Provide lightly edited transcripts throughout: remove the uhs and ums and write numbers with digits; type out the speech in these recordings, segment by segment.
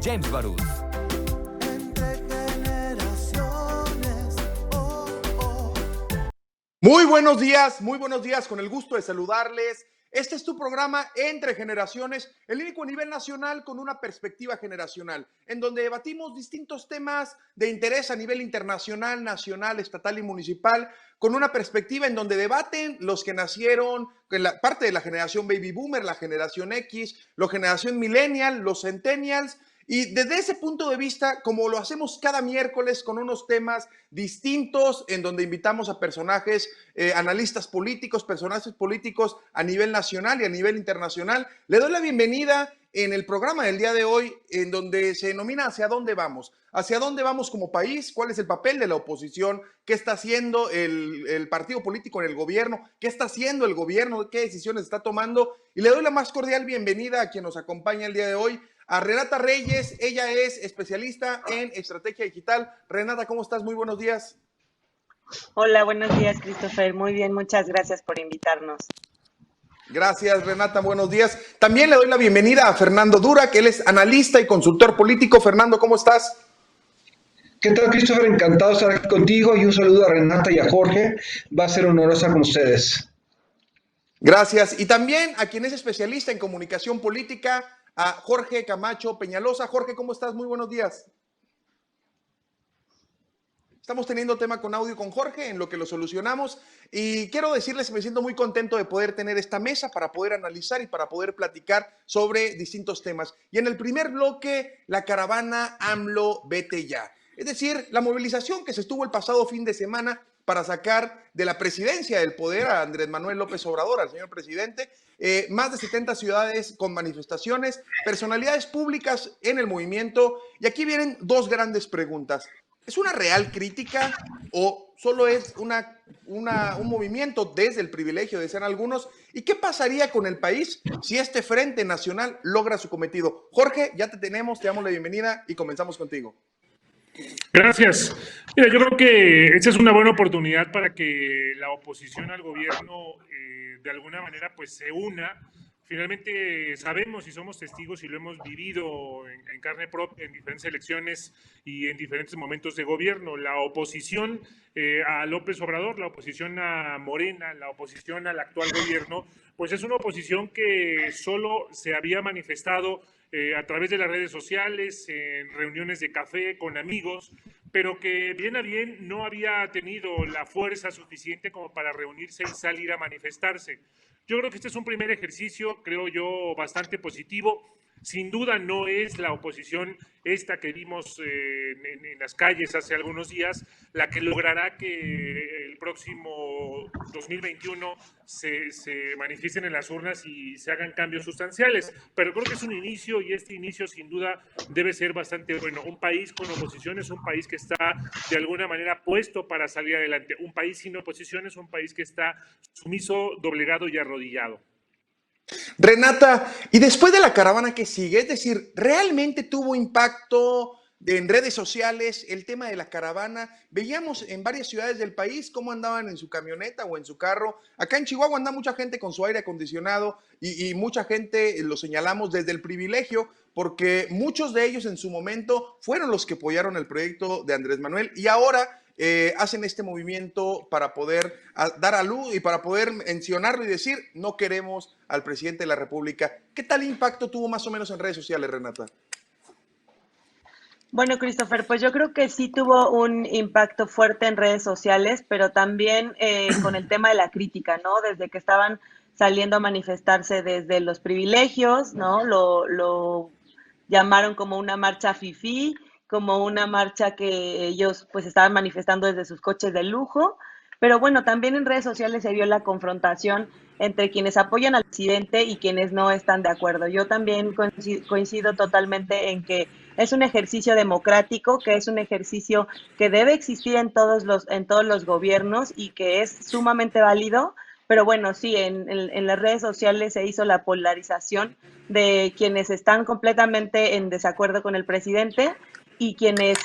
James Baruth. Muy buenos días, con el gusto de saludarles. Este es tu programa Entre Generaciones, el único a nivel nacional con una perspectiva generacional, en donde debatimos distintos temas de interés a nivel internacional, nacional, estatal y municipal, con una perspectiva en donde debaten los que nacieron, parte de la generación Baby Boomer, la generación X, la generación Millennial, los Centennials. Y desde ese punto de vista, como lo hacemos cada miércoles con unos temas distintos, en donde invitamos a personajes, analistas políticos, personajes políticos a nivel nacional y a nivel internacional, le doy la bienvenida en el programa del día de hoy, en donde se denomina ¿Hacia dónde vamos? ¿Hacia dónde vamos como país? ¿Cuál es el papel de la oposición? ¿Qué está haciendo el partido político en el gobierno? ¿Qué está haciendo el gobierno? ¿Qué decisiones está tomando? Y le doy la más cordial bienvenida a quien nos acompaña el día de hoy, a Renata Reyes. Ella es especialista en estrategia digital. Renata, ¿cómo estás? Muy buenos días. Hola, buenos días, Christopher. Muy bien, muchas gracias por invitarnos. Gracias, Renata. Buenos días. También le doy la bienvenida a Fernando Dura, que él es analista y consultor político. Fernando, ¿cómo estás? ¿Qué tal, Christopher? Encantado de estar aquí contigo y un saludo a Renata y a Jorge. Va a ser honorosa con ustedes. Gracias. Y también a quien es especialista en comunicación política, a Jorge Camacho Peñalosa. Jorge, ¿cómo estás? Muy buenos días. Estamos teniendo tema con audio con Jorge, en lo que lo solucionamos, y quiero decirles que me siento muy contento de poder tener esta mesa para poder analizar y para poder platicar sobre distintos temas. Y en el primer bloque, la caravana AMLO Vete Ya. Es decir, la movilización que se estuvo el pasado fin de semana para sacar de la presidencia del poder a Andrés Manuel López Obrador, al señor presidente. Más de 70 ciudades con manifestaciones, personalidades públicas en el movimiento. Y aquí vienen dos grandes preguntas. ¿Es una real crítica o solo es un movimiento desde el privilegio de ser algunos? ¿Y qué pasaría con el país si este Frente Nacional logra su cometido? Jorge, ya te tenemos, te damos la bienvenida y comenzamos contigo. Gracias. Mira, yo creo que esta es una buena oportunidad para que la oposición al gobierno de alguna manera pues se una. Finalmente sabemos y somos testigos y lo hemos vivido en carne propia en diferentes elecciones y en diferentes momentos de gobierno. La oposición a López Obrador, la oposición a Morena, la oposición al actual gobierno, pues es una oposición que solo se había manifestado a través de las redes sociales, en reuniones de café con amigos, pero que bien a bien no había tenido la fuerza suficiente como para reunirse y salir a manifestarse. Yo creo que este es un primer ejercicio, creo yo, bastante positivo. Sin duda no es la oposición esta que vimos en las calles hace algunos días la que logrará que el próximo 2021 se manifiesten en las urnas y se hagan cambios sustanciales. Pero creo que es un inicio y este inicio sin duda debe ser bastante bueno. Un país con oposición es un país que está de alguna manera puesto para salir adelante. Un país sin oposición es un país que está sumiso, doblegado y arrodillado. Renata, y después de la caravana que sigue, es decir, ¿realmente tuvo impacto en redes sociales el tema de la caravana? Veíamos en varias ciudades del país cómo andaban en su camioneta o en su carro. Acá en Chihuahua anda mucha gente con su aire acondicionado y mucha gente lo señalamos desde el privilegio, porque muchos de ellos en su momento fueron los que apoyaron el proyecto de Andrés Manuel y ahora hacen este movimiento para poder dar a luz y para poder mencionarlo y decir, no queremos al presidente de la República. ¿Qué tal impacto tuvo más o menos en redes sociales, Renata? Bueno, Christopher, pues yo creo que sí tuvo un impacto fuerte en redes sociales, pero también con el tema de la crítica, ¿no? Desde que estaban saliendo a manifestarse desde los privilegios, ¿no? Lo llamaron como una marcha fifí, como una marcha que ellos pues estaban manifestando desde sus coches de lujo, pero bueno, también en redes sociales se vio la confrontación entre quienes apoyan al presidente y quienes no están de acuerdo. Yo también coincido totalmente en que es un ejercicio democrático, que es un ejercicio que debe existir en todos los gobiernos y que es sumamente válido, pero bueno, sí, en las redes sociales se hizo la polarización de quienes están completamente en desacuerdo con el presidente y quienes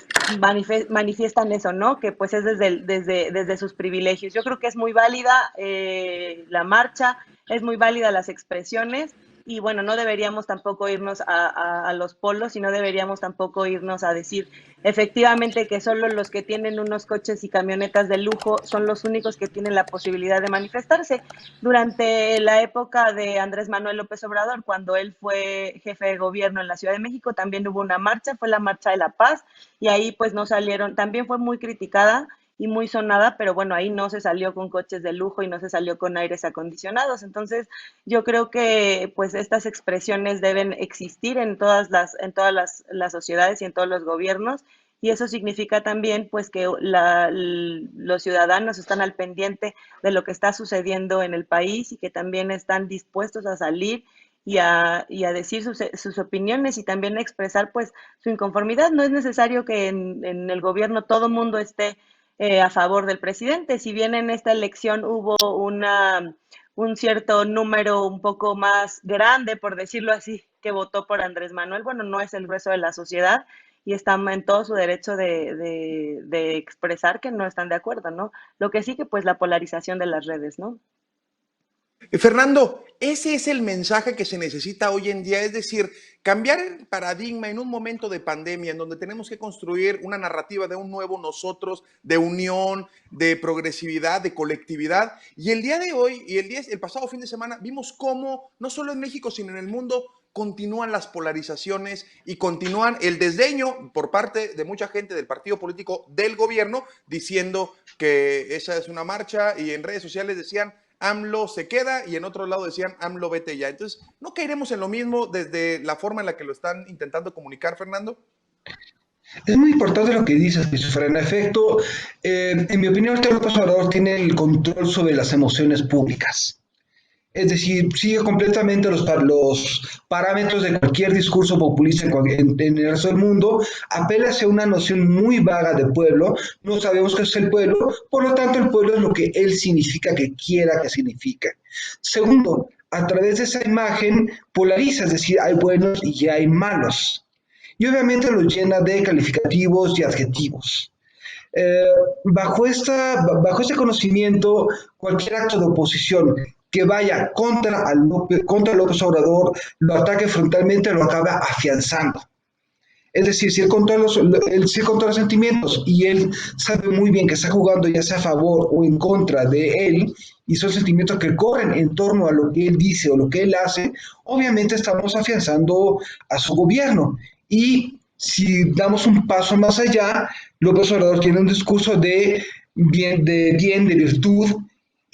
manifiestan eso, ¿no? Que pues es desde sus privilegios. Yo creo que es muy válida la marcha, es muy válida las expresiones y bueno, no deberíamos tampoco irnos a los polos y no deberíamos tampoco irnos a decir efectivamente que solo los que tienen unos coches y camionetas de lujo son los únicos que tienen la posibilidad de manifestarse. Durante la época de Andrés Manuel López Obrador, cuando él fue jefe de gobierno en la Ciudad de México, también hubo una marcha, fue la Marcha de la Paz, y ahí pues no salieron, también fue muy criticada y muy sonada, pero bueno, ahí no se salió con coches de lujo y no se salió con aires acondicionados. Entonces, yo creo que pues estas expresiones deben existir en todas las sociedades y en todos los gobiernos, y eso significa también pues que los ciudadanos están al pendiente de lo que está sucediendo en el país y que también están dispuestos a salir y a decir sus opiniones y también a expresar pues su inconformidad. No es necesario que en el gobierno todo el mundo esté a favor del presidente. Si bien en esta elección hubo un cierto número un poco más grande, por decirlo así, que votó por Andrés Manuel, bueno, no es el grueso de la sociedad y están en todo su derecho de expresar que no están de acuerdo, ¿no? Lo que sí que pues la polarización de las redes, ¿no? Fernando, ese es el mensaje que se necesita hoy en día, es decir, cambiar el paradigma en un momento de pandemia en donde tenemos que construir una narrativa de un nuevo nosotros, de unión, de progresividad, de colectividad. Y el día de hoy y el pasado fin de semana vimos cómo, no solo en México, sino en el mundo, continúan las polarizaciones y continúan el desdeño por parte de mucha gente del partido político del gobierno diciendo que esa es una marcha, y en redes sociales decían AMLO se queda, y en otro lado decían AMLO vete ya. Entonces, ¿no caeremos en lo mismo desde la forma en la que lo están intentando comunicar, Fernando? Es muy importante lo que dices, Christopher. En efecto, en mi opinión, el López Obrador tiene el control sobre las emociones públicas. Es decir, sigue completamente los parámetros de cualquier discurso populista en el resto del mundo, apela hacia una noción muy vaga de pueblo, no sabemos qué es el pueblo, por lo tanto el pueblo es lo que él significa, que quiera que signifique. Segundo, a través de esa imagen polariza, es decir, hay buenos y hay malos, y obviamente lo llena de calificativos y adjetivos. Eh, bajo este conocimiento, cualquier acto de oposición que vaya contra López Obrador, lo ataque frontalmente, lo acaba afianzando. Es decir, si él controla los sentimientos y él sabe muy bien que está jugando ya sea a favor o en contra de él, y son sentimientos que corren en torno a lo que él dice o lo que él hace, obviamente estamos afianzando a su gobierno. Y si damos un paso más allá, López Obrador tiene un discurso de virtud,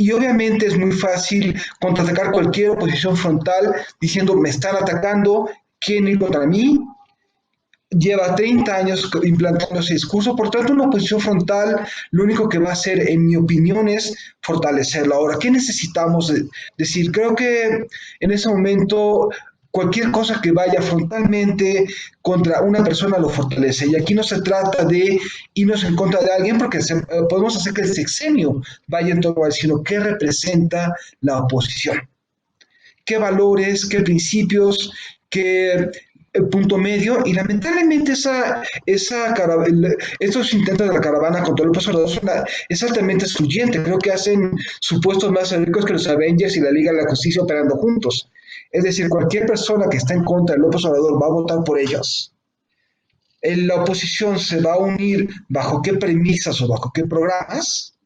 y obviamente es muy fácil contraatacar cualquier oposición frontal diciendo me están atacando, quieren ir contra mí. Lleva 30 años implantando ese discurso, por tanto una oposición frontal lo único que va a hacer, en mi opinión, es fortalecerlo. Ahora, ¿qué necesitamos decir? Creo que en ese momento cualquier cosa que vaya frontalmente contra una persona lo fortalece, y aquí no se trata de irnos en contra de alguien porque podemos hacer que el sexenio vaya en torno a él, sino qué representa la oposición, qué valores, qué principios, qué punto medio. Y lamentablemente estos intentos de la caravana contra López Obrador es altamente excluyente. Creo que hacen supuestos más ricos que los Avengers y la Liga de la Justicia operando juntos. Es decir, cualquier persona que está en contra de López Obrador va a votar por ellos. La oposición se va a unir bajo qué premisas o bajo qué programas.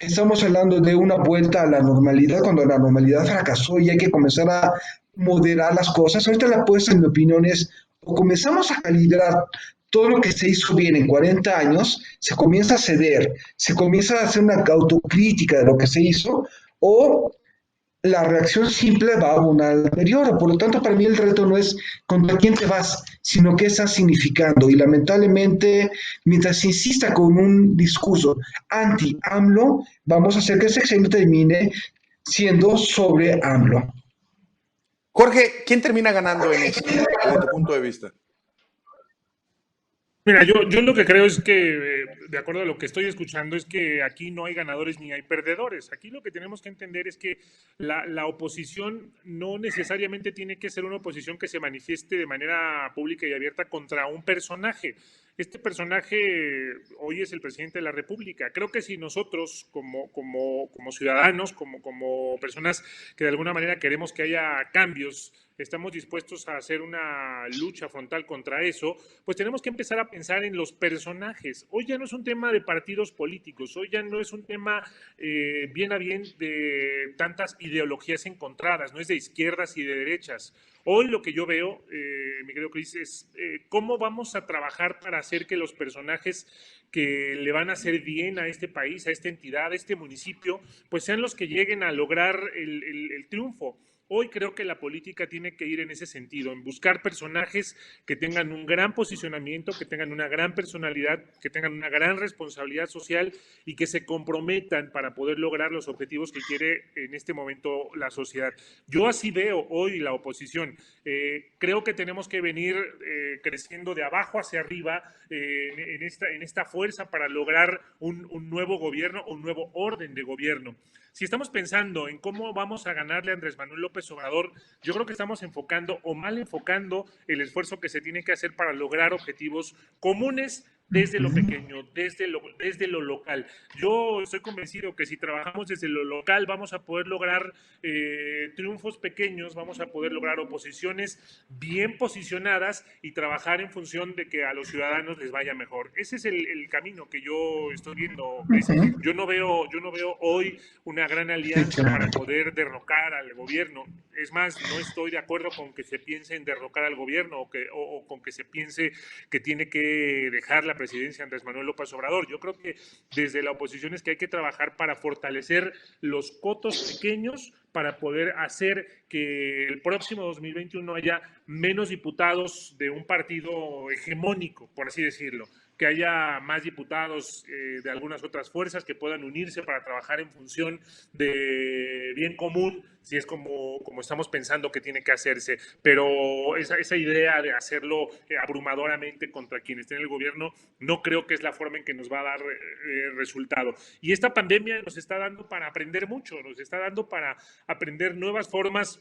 Estamos hablando de una vuelta a la normalidad cuando la normalidad fracasó y hay que comenzar a moderar las cosas. Ahorita la apuesta, en mi opinión, es o comenzamos a calibrar todo lo que se hizo bien en 40 años, se comienza a ceder, se comienza a hacer una autocrítica de lo que se hizo, o la reacción simple va a abonar al deterioro. Por lo tanto, para mí el reto no es contra quién te vas, sino qué estás significando. Y lamentablemente, mientras se insista con un discurso anti-AMLO, vamos a hacer que ese sexenio termine siendo sobre AMLO. Jorge, ¿quién termina ganando en esto, desde tu punto de vista? Mira, yo lo que creo es que, de acuerdo a lo que estoy escuchando, es que aquí no hay ganadores ni hay perdedores. Aquí lo que tenemos que entender es que la oposición no necesariamente tiene que ser una oposición que se manifieste de manera pública y abierta contra un personaje. Este personaje hoy es el presidente de la República. Creo que si nosotros como ciudadanos, como personas que de alguna manera queremos que haya cambios, estamos dispuestos a hacer una lucha frontal contra eso, pues tenemos que empezar a pensar en los personajes. Hoy ya no es un tema de partidos políticos, hoy ya no es un tema bien a bien de tantas ideologías encontradas, no es de izquierdas y de derechas. Hoy lo que yo veo, mi querido Cris, es cómo vamos a trabajar para hacer que los personajes que le van a hacer bien a este país, a esta entidad, a este municipio, pues sean los que lleguen a lograr el triunfo. Hoy creo que la política tiene que ir en ese sentido, en buscar personajes que tengan un gran posicionamiento, que tengan una gran personalidad, que tengan una gran responsabilidad social y que se comprometan para poder lograr los objetivos que quiere en este momento la sociedad. Yo así veo hoy la oposición. Creo que tenemos que venir creciendo de abajo hacia arriba en esta fuerza para lograr un nuevo gobierno, un nuevo orden de gobierno. Si estamos pensando en cómo vamos a ganarle a Andrés Manuel López Obrador, yo creo que estamos enfocando o mal enfocando el esfuerzo que se tiene que hacer para lograr objetivos comunes desde lo pequeño, desde lo local. Yo estoy convencido que si trabajamos desde lo local vamos a poder lograr triunfos pequeños, vamos a poder lograr oposiciones bien posicionadas y trabajar en función de que a los ciudadanos les vaya mejor. Ese es el camino que yo estoy viendo. Yo no veo hoy una gran alianza para poder derrocar al gobierno. Es más, no estoy de acuerdo con que se piense en derrocar al gobierno o con que se piense que tiene que dejar la presidencia Andrés Manuel López Obrador. Yo creo que desde la oposición es que hay que trabajar para fortalecer los cotos pequeños para poder hacer que el próximo 2021 haya menos diputados de un partido hegemónico, por así decirlo, que haya más diputados de algunas otras fuerzas que puedan unirse para trabajar en función de bien común, si es como estamos pensando que tiene que hacerse. Pero esa idea de hacerlo abrumadoramente contra quienes estén en el gobierno, no creo que es la forma en que nos va a dar resultado. Y esta pandemia nos está dando para aprender mucho, nos está dando para aprender nuevas formas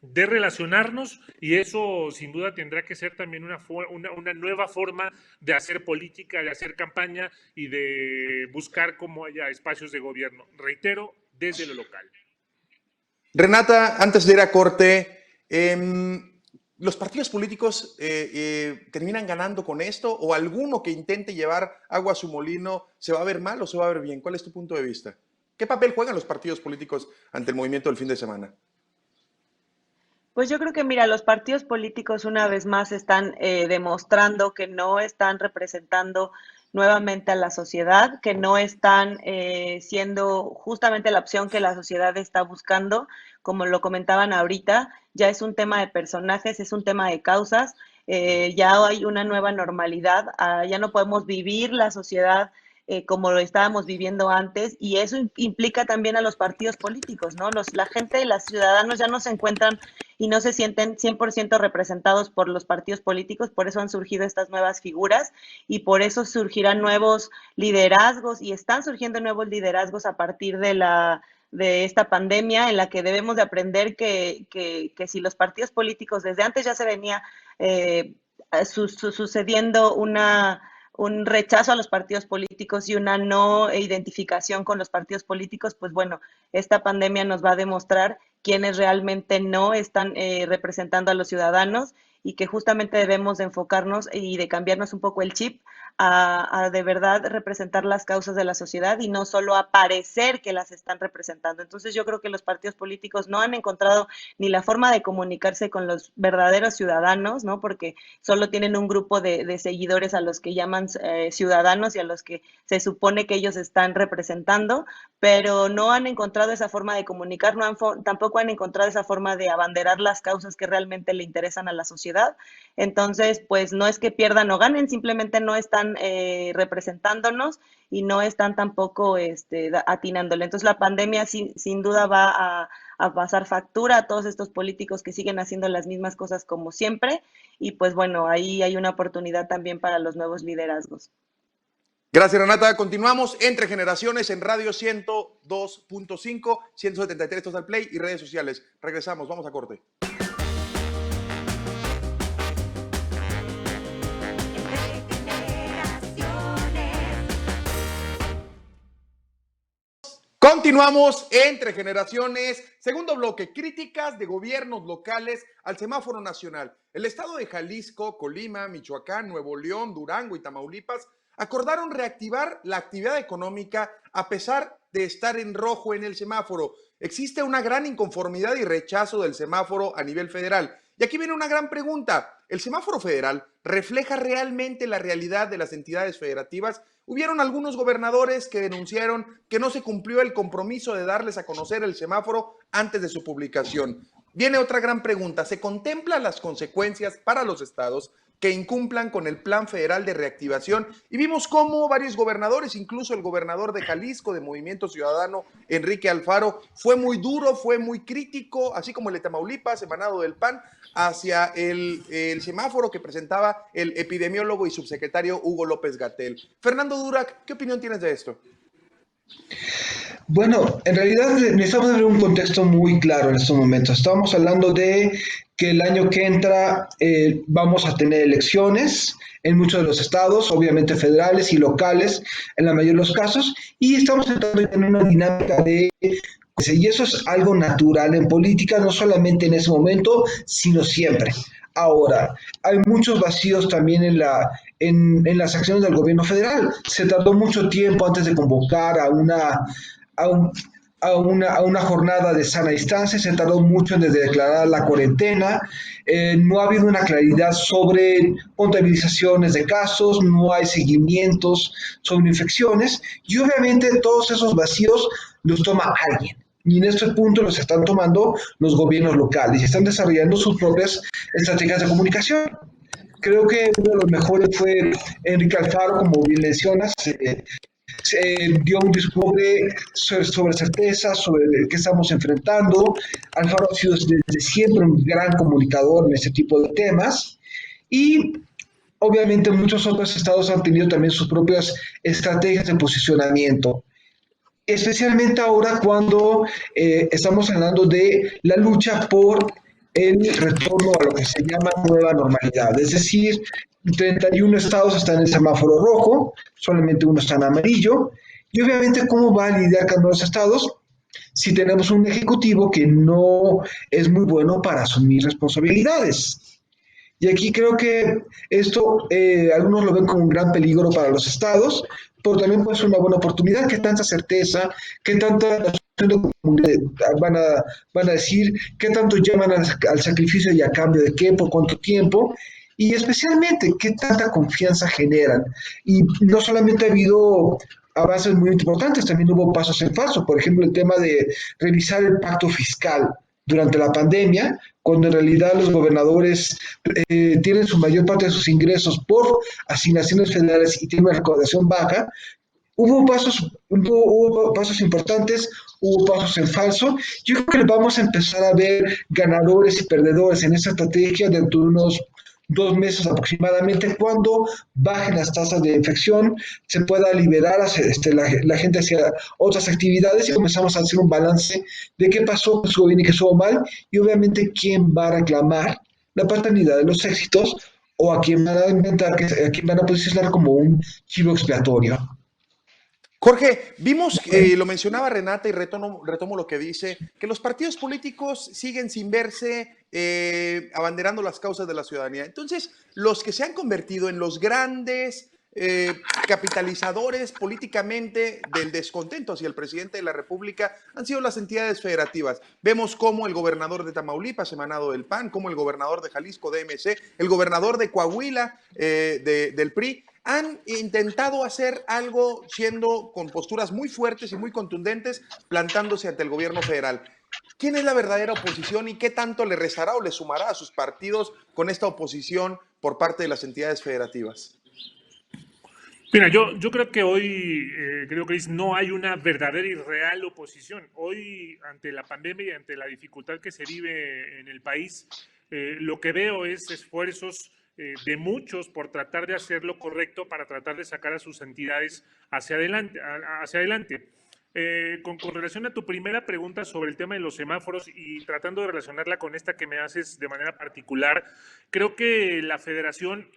de relacionarnos, y eso sin duda tendrá que ser también una nueva forma de hacer política, de hacer campaña y de buscar cómo haya espacios de gobierno. Reitero, desde lo local. Renata, antes de ir a corte, ¿los partidos políticos terminan ganando con esto? ¿O alguno que intente llevar agua a su molino se va a ver mal o se va a ver bien? ¿Cuál es tu punto de vista? ¿Qué papel juegan los partidos políticos ante el movimiento del fin de semana? Pues yo creo que, mira, los partidos políticos una vez más están demostrando que no están representando nuevamente a la sociedad, que no están siendo justamente la opción que la sociedad está buscando, como lo comentaban ahorita. Ya es un tema de personajes, es un tema de causas, ya hay una nueva normalidad, ya no podemos vivir la sociedad como lo estábamos viviendo antes, y eso implica también a los partidos políticos, ¿no? La gente, los ciudadanos ya no se encuentran y no se sienten 100% representados por los partidos políticos, por eso han surgido estas nuevas figuras y por eso surgirán nuevos liderazgos y están surgiendo nuevos liderazgos a partir de esta pandemia, en la que debemos de aprender que si los partidos políticos desde antes ya se venía sucediendo un rechazo a los partidos políticos y una no identificación con los partidos políticos, pues bueno, esta pandemia nos va a demostrar quiénes realmente no están representando a los ciudadanos y que justamente debemos de enfocarnos y de cambiarnos un poco el chip a de verdad representar las causas de la sociedad y no solo a parecer que las están representando. Entonces yo creo que los partidos políticos no han encontrado ni la forma de comunicarse con los verdaderos ciudadanos, ¿no? Porque solo tienen un grupo de seguidores a los que llaman ciudadanos y a los que se supone que ellos están representando, pero no han encontrado esa forma de comunicar, tampoco han encontrado esa forma de abanderar las causas que realmente le interesan a la sociedad. Entonces, pues no es que pierdan o ganen, simplemente no están representándonos y no están tampoco atinándole. Entonces la pandemia sin duda va a pasar factura a todos estos políticos que siguen haciendo las mismas cosas como siempre, y pues bueno, ahí hay una oportunidad también para los nuevos liderazgos. Gracias, Renata. Continuamos Entre Generaciones en Radio 102.5, 173 Total Play y redes sociales. Regresamos, vamos a corte. Continuamos entre generaciones. Segundo bloque, críticas de gobiernos locales al semáforo nacional. El estado de Jalisco, Colima, Michoacán, Nuevo León, Durango y Tamaulipas acordaron reactivar la actividad económica a pesar de estar en rojo en el semáforo. Existe una gran inconformidad y rechazo del semáforo a nivel federal. Y aquí viene una gran pregunta. ¿El semáforo federal refleja realmente la realidad de las entidades federativas? Hubieron algunos gobernadores que denunciaron que no se cumplió el compromiso de darles a conocer el semáforo antes de su publicación. Viene otra gran pregunta. ¿Se contemplan las consecuencias para los estados que incumplan con el Plan Federal de Reactivación? Y vimos cómo varios gobernadores, incluso el gobernador de Jalisco, de Movimiento Ciudadano, Enrique Alfaro, fue muy duro, fue muy crítico, así como el de Tamaulipas, emanado del PAN, hacia el semáforo que presentaba el epidemiólogo y subsecretario Hugo López-Gatell. Fernando Durac, ¿qué opinión tienes de esto? Bueno, en realidad necesitamos ver un contexto muy claro en estos momentos. Estamos hablando de que el año que entra vamos a tener elecciones en muchos de los estados, obviamente federales y locales en la mayoría de los casos, y estamos entrando en una dinámica de... Y eso es algo natural en política, no solamente en ese momento, sino siempre. Ahora, hay muchos vacíos también en las acciones del gobierno federal. Se tardó mucho tiempo antes de convocar a, un- a una jornada de sana distancia, se tardó mucho en declarar la cuarentena, no ha habido una claridad sobre contabilizaciones de casos, no hay seguimientos sobre infecciones y obviamente todos esos vacíos los toma alguien. Y en este punto los están tomando los gobiernos locales y están desarrollando sus propias estrategias de comunicación. Creo que uno de los mejores fue Enrique Alfaro, como bien mencionas, dio un discurso sobre certeza, sobre qué estamos enfrentando. Alfaro ha sido desde siempre un gran comunicador en este tipo de temas y obviamente muchos otros estados han tenido también sus propias estrategias de posicionamiento, especialmente ahora cuando estamos hablando de la lucha por el retorno a lo que se llama nueva normalidad. Es decir, 31 estados están en semáforo rojo, solamente uno está en amarillo, y obviamente cómo va a lidiar cada uno de los estados si tenemos un ejecutivo que no es muy bueno para asumir responsabilidades. Y aquí creo que esto algunos lo ven como un gran peligro para los estados, pero también puede ser una buena oportunidad. ¿Qué tanta certeza, qué tanta van a, van a decir, qué tanto llaman al sacrificio y a cambio de qué, por cuánto tiempo? Y especialmente, ¿qué tanta confianza generan? Y no solamente ha habido avances muy importantes, también hubo pasos en falso. Por ejemplo, el tema de revisar el pacto fiscal durante la pandemia, cuando en realidad los gobernadores tienen su mayor parte de sus ingresos por asignaciones federales y tienen una recaudación baja. Hubo pasos importantes, hubo pasos en falso. Yo creo que vamos a empezar a ver ganadores y perdedores en esta estrategia dentro de unos 2 meses aproximadamente, cuando bajen las tasas de infección, se pueda liberar la gente hacia otras actividades y comenzamos a hacer un balance de qué pasó, qué estuvo bien y qué estuvo mal, y obviamente quién va a reclamar la paternidad de los éxitos o a quién van a a quién van a posicionar como un chivo expiatorio. Jorge, vimos, lo mencionaba Renata y retomo lo que dice, que los partidos políticos siguen sin verse abanderando las causas de la ciudadanía. Entonces, los que se han convertido en los grandes capitalizadores políticamente del descontento hacia el presidente de la República han sido las entidades federativas. Vemos cómo el gobernador de Tamaulipas, emanado del PAN, como el gobernador de Jalisco, de MC, el gobernador de Coahuila, del PRI, han intentado hacer algo siendo con posturas muy fuertes y muy contundentes, plantándose ante el gobierno federal. ¿Quién es la verdadera oposición y qué tanto le restará o le sumará a sus partidos con esta oposición por parte de las entidades federativas? Mira, yo creo que hoy, creo, Cris, no hay una verdadera y real oposición. Hoy, ante la pandemia y ante la dificultad que se vive en el país, lo que veo es esfuerzos de muchos por tratar de hacer lo correcto para tratar de sacar a sus entidades hacia adelante. Hacia adelante. Con relación a tu primera pregunta sobre el tema de los semáforos y tratando de relacionarla con esta que me haces de manera particular, creo que la federación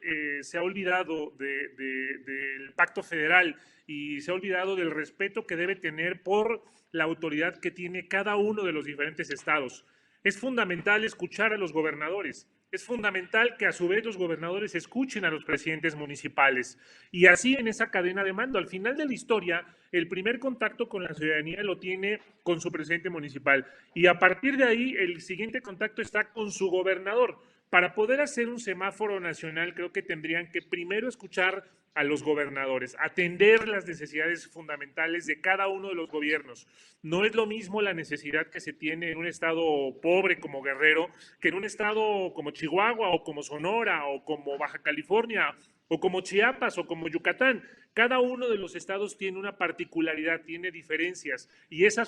se ha olvidado del pacto federal y se ha olvidado del respeto que debe tener por la autoridad que tiene cada uno de los diferentes estados. Es fundamental escuchar a los gobernadores. Es fundamental que a su vez los gobernadores escuchen a los presidentes municipales. Y así en esa cadena de mando, al final de la historia, el primer contacto con la ciudadanía lo tiene con su presidente municipal. Y a partir de ahí, el siguiente contacto está con su gobernador. Para poder hacer un semáforo nacional, creo que tendrían que primero escuchar a los gobernadores, atender las necesidades fundamentales de cada uno de los gobiernos. No es lo mismo la necesidad que se tiene en un estado pobre como Guerrero que en un estado como Chihuahua o como Sonora o como Baja California o como Chiapas o como Yucatán. Cada uno de los estados tiene una particularidad, tiene diferencias y esa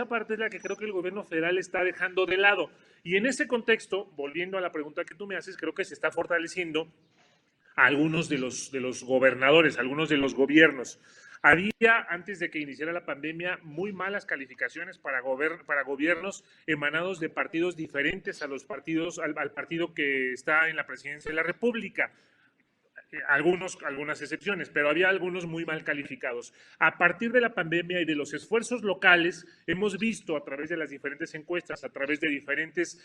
parte es la que creo que el gobierno federal está dejando de lado. Y en ese contexto, volviendo a la pregunta que tú me haces, creo que se está fortaleciendo a algunos de los gobernadores, a algunos de los gobiernos. Había, antes de que iniciara la pandemia, muy malas calificaciones para gobiernos emanados de partidos diferentes a los partidos, al partido que está en la presidencia de la República. Algunas excepciones, pero había algunos muy mal calificados. A partir de la pandemia y de los esfuerzos locales, hemos visto a través de las diferentes encuestas, a través de diferentes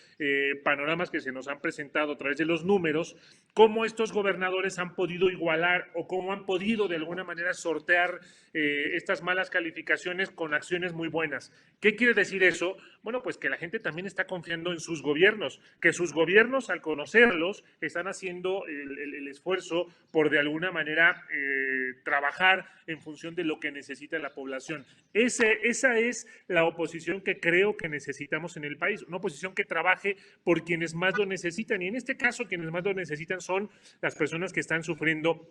panoramas que se nos han presentado, a través de los números, cómo estos gobernadores han podido igualar o cómo han podido de alguna manera sortear estas malas calificaciones con acciones muy buenas. ¿Qué quiere decir eso? Bueno, pues que la gente también está confiando en sus gobiernos, que sus gobiernos al conocerlos están haciendo el esfuerzo por de alguna manera trabajar en función de lo que necesita la población. Esa es la oposición que creo que necesitamos en el país, una oposición que trabaje por quienes más lo necesitan, y en este caso quienes más lo necesitan son las personas que están sufriendo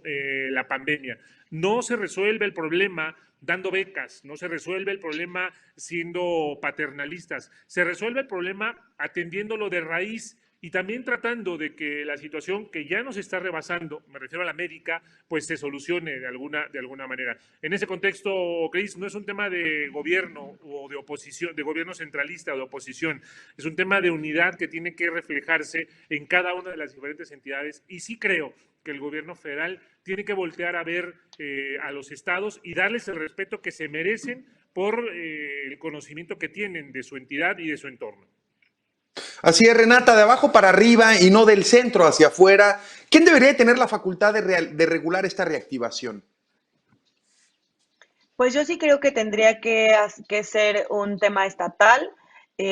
la pandemia. No se resuelve el problema dando becas, no se resuelve el problema siendo paternalistas, se resuelve el problema atendiéndolo de raíz y también tratando de que la situación que ya nos está rebasando, me refiero a la médica, pues se solucione de alguna manera. En ese contexto, Cris, no es un tema de gobierno o de oposición, de gobierno centralista o de oposición, es un tema de unidad que tiene que reflejarse en cada una de las diferentes entidades y sí creo que el gobierno federal tiene que voltear a ver a los estados y darles el respeto que se merecen por el conocimiento que tienen de su entidad y de su entorno. Así es, Renata, de abajo para arriba y no del centro hacia afuera. ¿Quién debería tener la facultad de regular esta reactivación? Pues yo sí creo que tendría que ser un tema estatal.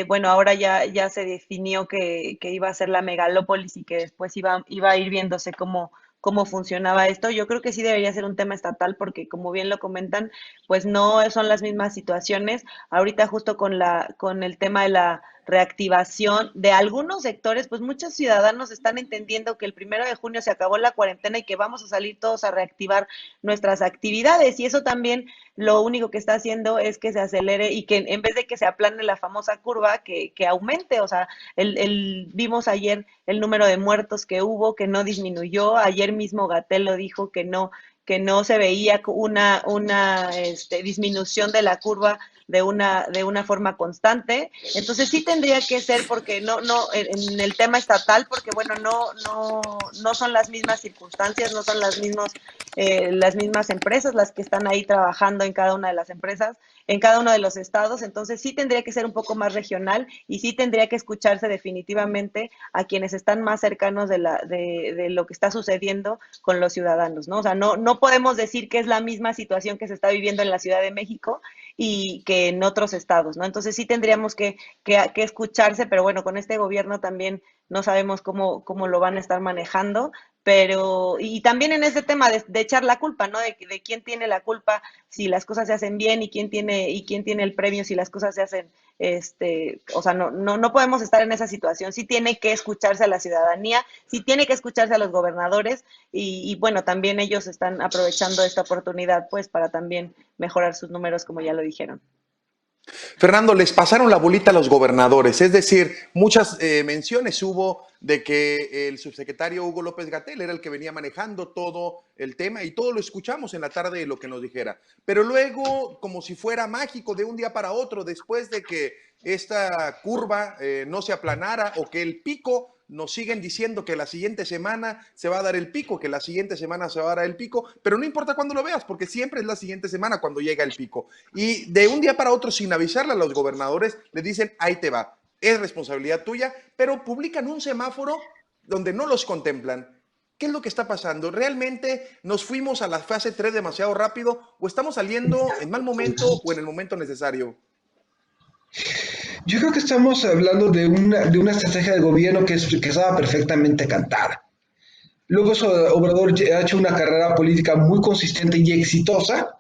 Bueno, ahora ya se definió que iba a ser la megalópolis y que después iba a ir viéndose cómo funcionaba esto. Yo creo que sí debería ser un tema estatal porque, como bien lo comentan, pues no son las mismas situaciones. Ahorita justo con el tema de la reactivación de algunos sectores, pues muchos ciudadanos están entendiendo que el 1 de junio se acabó la cuarentena y que vamos a salir todos a reactivar nuestras actividades y eso también lo único que está haciendo es que se acelere y que en vez de que se aplane la famosa curva, que aumente, o sea, vimos ayer el número de muertos que hubo, que no disminuyó, ayer mismo Gatell lo dijo que no se veía una disminución de la curva de una forma constante. Entonces sí tendría que ser porque no en el tema estatal, porque bueno, no son las mismas circunstancias, no son las mismas empresas las que están ahí trabajando en cada una de las empresas, en cada uno de los estados, entonces sí tendría que ser un poco más regional y sí tendría que escucharse definitivamente a quienes están más cercanos de lo que está sucediendo con los ciudadanos, ¿no? O sea, no podemos decir que es la misma situación que se está viviendo en la Ciudad de México y que en otros estados, ¿no? Entonces sí tendríamos que escucharse, pero bueno, con este gobierno también no sabemos cómo lo van a estar manejando, pero, y también en ese tema de echar la culpa, ¿no? De quién tiene la culpa si las cosas se hacen bien y quién tiene el premio si las cosas se hacen, o sea, no podemos estar en esa situación. Sí tiene que escucharse a la ciudadanía, sí tiene que escucharse a los gobernadores y bueno, también ellos están aprovechando esta oportunidad, pues, para también mejorar sus números, como ya lo dijeron. Fernando, les pasaron la bolita a los gobernadores, es decir, muchas menciones hubo de que el subsecretario Hugo López-Gatell era el que venía manejando todo el tema y todo lo escuchamos en la tarde de lo que nos dijera. Pero luego, como si fuera mágico, de un día para otro, después de que esta curva no se aplanara, o que el pico, nos siguen diciendo que la siguiente semana se va a dar el pico, que la siguiente semana se va a dar el pico, pero no importa cuándo lo veas, porque siempre es la siguiente semana cuando llega el pico. Y de un día para otro, sin avisarle a los gobernadores, les dicen, ahí te va, es responsabilidad tuya, pero publican un semáforo donde no los contemplan. ¿Qué es lo que está pasando? ¿Realmente nos fuimos a la fase 3 demasiado rápido, o estamos saliendo en mal momento o en el momento necesario? Yo creo que estamos hablando de una estrategia de gobierno que estaba perfectamente cantada. Luego Obrador ha hecho una carrera política muy consistente y exitosa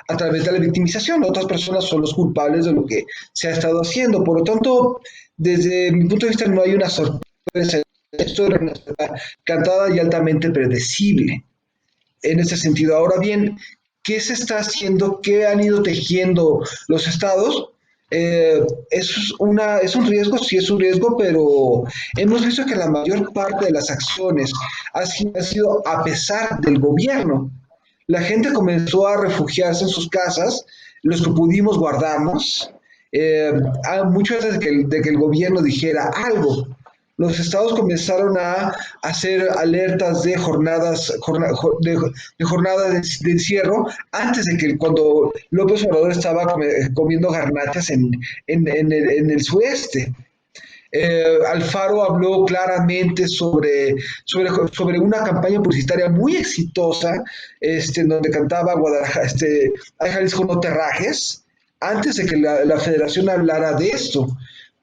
a través de la victimización. Otras personas son los culpables de lo que se ha estado haciendo. Por lo tanto, desde mi punto de vista no hay una sorpresa. Esto era una estrategia cantada y altamente predecible. En ese sentido, ahora bien, ¿qué se está haciendo? ¿Qué han ido tejiendo los estados? Es un riesgo, sí es un riesgo, pero hemos visto que la mayor parte de las acciones ha sido a pesar del gobierno. La gente comenzó a refugiarse en sus casas, los que pudimos guardarnos, mucho antes de que el gobierno dijera algo. Los estados comenzaron a hacer alertas de jornadas de encierro antes de que cuando López Obrador estaba comiendo garnachas en el sureste. Alfaro habló claramente sobre una campaña publicitaria muy exitosa, en donde cantaba Guadalajara, "Ay, Jalisco, no te rajes", antes de que la federación hablara de esto.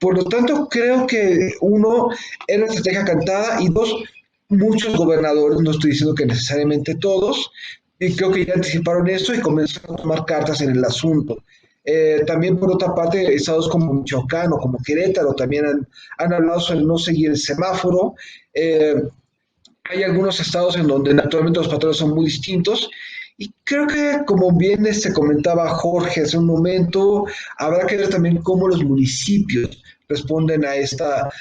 Por lo tanto, creo que uno, era una estrategia cantada, y dos, muchos gobernadores, no estoy diciendo que necesariamente todos, y creo que ya anticiparon esto y comenzaron a tomar cartas en el asunto. También, por otra parte, estados como Michoacán o como Querétaro también han hablado sobre no seguir el semáforo. Hay algunos estados en donde naturalmente los patrones son muy distintos, y creo que, como bien comentaba Jorge hace un momento, habrá que ver también cómo los municipios responden a esa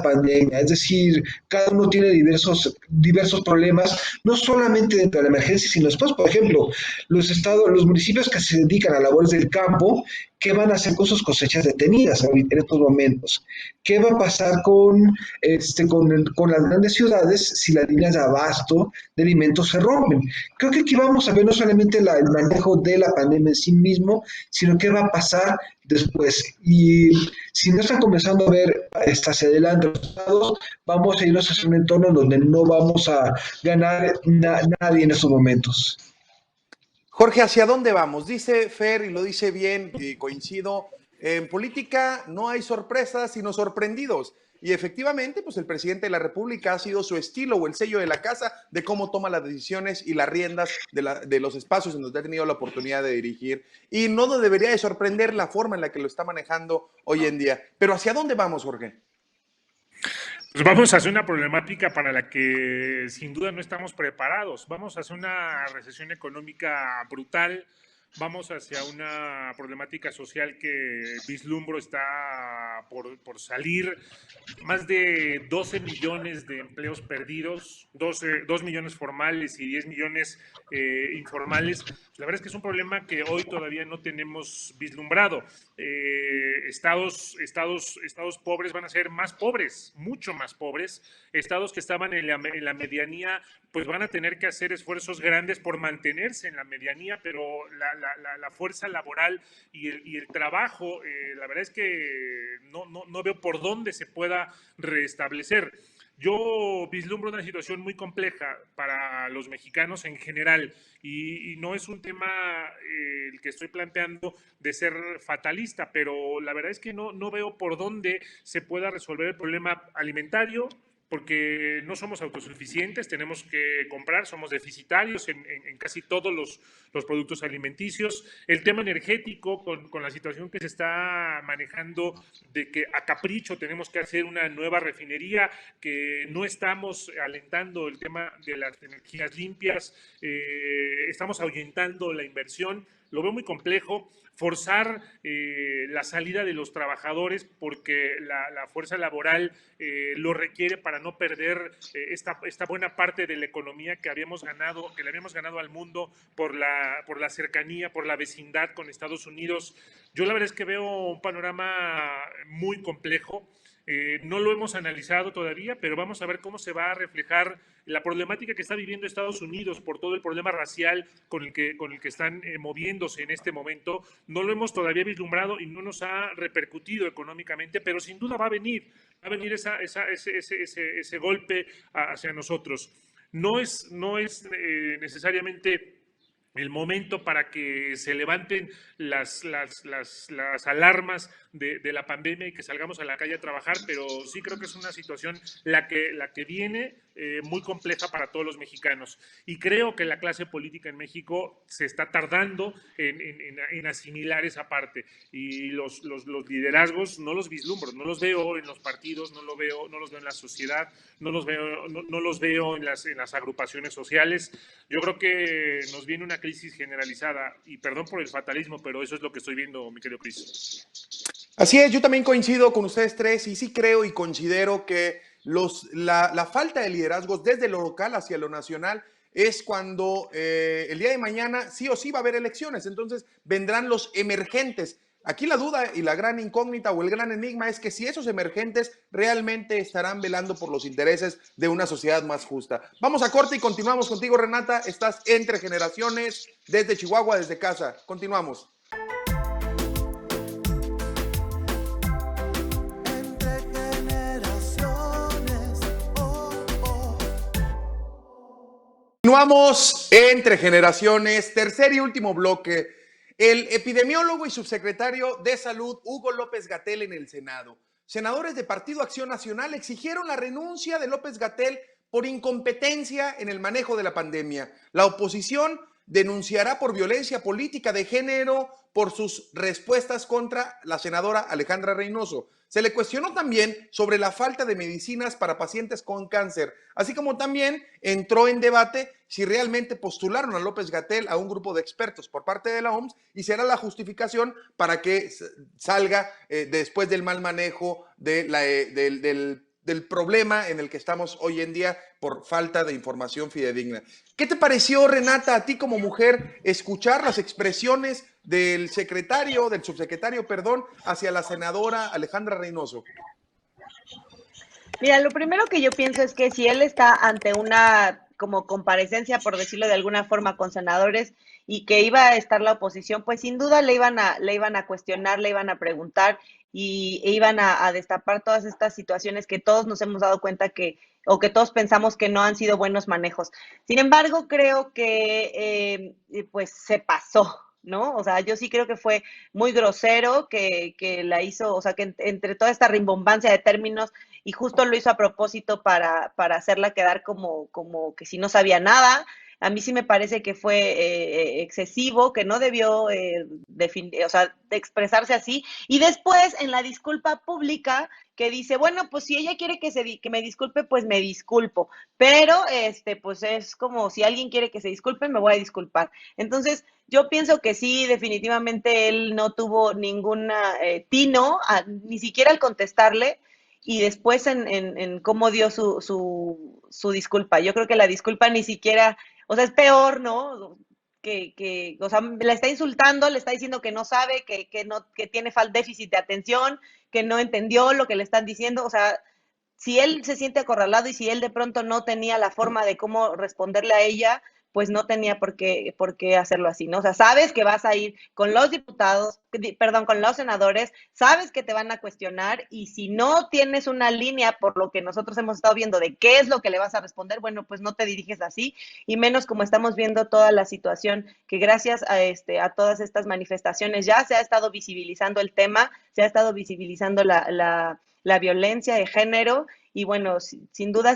pandemia. Es decir, cada uno tiene diversos problemas, no solamente dentro de la emergencia, sino después. Por ejemplo, los municipios que se dedican a labores del campo, ¿qué van a hacer con sus cosechas detenidas en estos momentos? ¿Qué va a pasar con las grandes ciudades si las líneas de abasto de alimentos se rompen? Creo que aquí vamos a ver no solamente el manejo de la pandemia en sí mismo, sino qué va a pasar después. Y si no están comenzando a ver hacia adelante los estados, vamos a irnos hacia un entorno donde no vamos a ganar nadie en estos momentos. Jorge, ¿hacia dónde vamos? Dice Fer, y lo dice bien, y coincido, en política no hay sorpresas, sino sorprendidos. Y efectivamente, pues el presidente de la República ha sido su estilo o el sello de la casa de cómo toma las decisiones y las riendas de los espacios en donde ha tenido la oportunidad de dirigir. Y no nos debería de sorprender la forma en la que lo está manejando hoy en día. Pero ¿hacia dónde vamos, Jorge? Pues vamos hacia una problemática para la que sin duda no estamos preparados. Vamos hacia una recesión económica brutal. Vamos hacia una problemática social que vislumbro está por salir. Más de 12 millones de empleos perdidos, 2 millones formales y 10 millones informales. La verdad es que es un problema que hoy todavía no tenemos vislumbrado. Estados pobres van a ser más pobres, mucho más pobres. Estados que estaban en la medianía, pues van a tener que hacer esfuerzos grandes por mantenerse en la medianía, pero la fuerza laboral y el trabajo, la verdad es que no veo por dónde se pueda restablecer. Yo vislumbro una situación muy compleja para los mexicanos en general, y no es un tema el que estoy planteando de ser fatalista, pero la verdad es que no veo por dónde se pueda resolver el problema alimentario, porque no somos autosuficientes, tenemos que comprar, somos deficitarios en casi todos los productos alimenticios. El tema energético, con la situación que se está manejando de que a capricho tenemos que hacer una nueva refinería, que no estamos alentando el tema de las energías limpias, estamos ahuyentando la inversión. Lo veo muy complejo. Forzar la salida de los trabajadores porque la fuerza laboral lo requiere para no perder esta buena parte de la economía que habíamos ganado, que le habíamos ganado al mundo por la cercanía, por la vecindad con Estados Unidos. Yo la verdad es que veo un panorama muy complejo. No lo hemos analizado todavía, pero vamos a ver cómo se va a reflejar la problemática que está viviendo Estados Unidos por todo el problema racial con el que están moviéndose en este momento. No lo hemos todavía vislumbrado y no nos ha repercutido económicamente, pero sin duda va a venir ese golpe hacia nosotros. No es necesariamente el momento para que se levanten las alarmas de la pandemia y que salgamos a la calle a trabajar, pero sí creo que es una situación la que viene muy compleja para todos los mexicanos. Y creo que la clase política en México se está tardando en asimilar esa parte. Y los liderazgos no los vislumbro, no los veo en los partidos, no los veo en la sociedad, no los veo en las agrupaciones sociales. Yo creo que nos viene una crisis generalizada, y perdón por el fatalismo, pero eso es lo que estoy viendo, mi querido Cris. Así es, yo también coincido con ustedes tres y sí creo y considero que la falta de liderazgos desde lo local hacia lo nacional es cuando el día de mañana sí o sí va a haber elecciones, entonces vendrán los emergentes. Aquí la duda y la gran incógnita o el gran enigma es que si esos emergentes realmente estarán velando por los intereses de una sociedad más justa. Vamos a corte y continuamos contigo, Renata. Estás Entre Generaciones desde Chihuahua, desde casa. Continuamos. Continuamos Entre Generaciones, tercer y último bloque. El epidemiólogo y subsecretario de Salud, Hugo López-Gatell, en el Senado. Senadores de Partido Acción Nacional exigieron la renuncia de López-Gatell por incompetencia en el manejo de la pandemia. La oposición denunciará por violencia política de género por sus respuestas contra la senadora Alejandra Reynoso. Se le cuestionó también sobre la falta de medicinas para pacientes con cáncer, así como también entró en debate si realmente postularon a López-Gatell a un grupo de expertos por parte de la OMS y será la justificación para que salga después del mal manejo del problema en el que estamos hoy en día por falta de información fidedigna. ¿Qué te pareció, Renata, a ti como mujer, escuchar las expresiones del subsecretario, hacia la senadora Alejandra Reynoso? Mira, lo primero que yo pienso es que si él está ante una como comparecencia, por decirlo de alguna forma, con senadores y que iba a estar la oposición, pues sin duda le iban a cuestionar, le iban a preguntar e iban a destapar todas estas situaciones que todos nos hemos dado cuenta o que todos pensamos que no han sido buenos manejos. Sin embargo, creo que pues se pasó, ¿no? O sea, yo sí creo que fue muy grosero, que la hizo, o sea, que entre toda esta rimbombancia de términos, y justo lo hizo a propósito para hacerla quedar como que si no sabía nada. A mí sí me parece que fue excesivo, que no debió expresarse así. Y después, en la disculpa pública, que dice, bueno, pues si ella quiere que me disculpe, pues me disculpo. Pero, pues es como si alguien quiere que se disculpe, me voy a disculpar. Entonces, yo pienso que sí, definitivamente él no tuvo ninguna tino, ni siquiera al contestarle, y después en cómo dio su disculpa. Yo creo que la disculpa ni siquiera, o sea, es peor, ¿no? O sea, la está insultando, le está diciendo que no sabe, que tiene déficit de atención, que no entendió lo que le están diciendo. O sea, si él se siente acorralado y si él de pronto no tenía la forma de cómo responderle a ella, pues no tenía por qué hacerlo así, ¿no? O sea, sabes que vas a ir con los con los senadores, sabes que te van a cuestionar, y si no tienes una línea, por lo que nosotros hemos estado viendo, de qué es lo que le vas a responder, bueno, pues no te diriges así, y menos como estamos viendo toda la situación, que gracias a todas estas manifestaciones ya se ha estado visibilizando el tema, se ha estado visibilizando la violencia de género, y bueno, sin duda